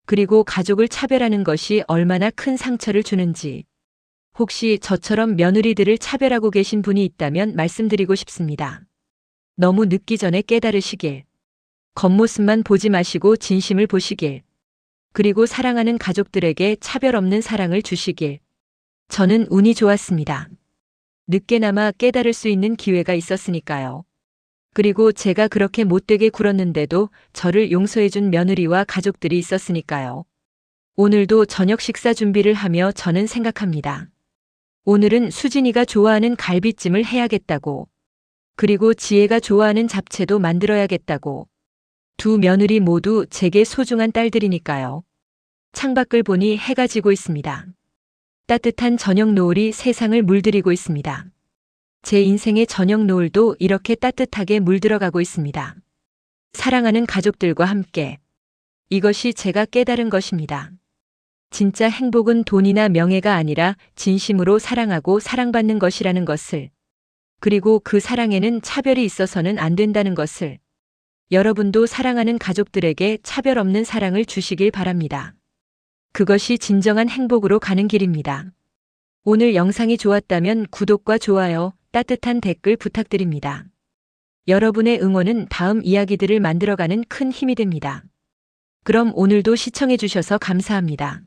그리고 가족을 차별하는 것이 얼마나 큰 상처를 주는지, 혹시 저처럼 며느리들을 차별하고 계신 분이 있다면 말씀드리고 싶습니다. 너무 늦기 전에 깨달으시길. 겉모습만 보지 마시고 진심을 보시길. 그리고 사랑하는 가족들에게 차별 없는 사랑을 주시길. 저는 운이 좋았습니다. 늦게나마 깨달을 수 있는 기회가 있었으니까요. 그리고 제가 그렇게 못되게 굴었는데도 저를 용서해준 며느리와 가족들이 있었으니까요. 오늘도 저녁 식사 준비를 하며 저는 생각합니다. 오늘은 수진이가 좋아하는 갈비찜을 해야겠다고. 그리고 지혜가 좋아하는 잡채도 만들어야겠다고. 두 며느리 모두 제게 소중한 딸들이니까요. 창밖을 보니 해가 지고 있습니다. 따뜻한 저녁 노을이 세상을 물들이고 있습니다. 제 인생의 저녁 노을도 이렇게 따뜻하게 물들어가고 있습니다. 사랑하는 가족들과 함께. 이것이 제가 깨달은 것입니다. 진짜 행복은 돈이나 명예가 아니라 진심으로 사랑하고 사랑받는 것이라는 것을, 그리고 그 사랑에는 차별이 있어서는 안 된다는 것을, 여러분도 사랑하는 가족들에게 차별 없는 사랑을 주시길 바랍니다. 그것이 진정한 행복으로 가는 길입니다. 오늘 영상이 좋았다면 구독과 좋아요, 따뜻한 댓글 부탁드립니다. 여러분의 응원은 다음 이야기들을 만들어가는 큰 힘이 됩니다. 그럼 오늘도 시청해 주셔서 감사합니다.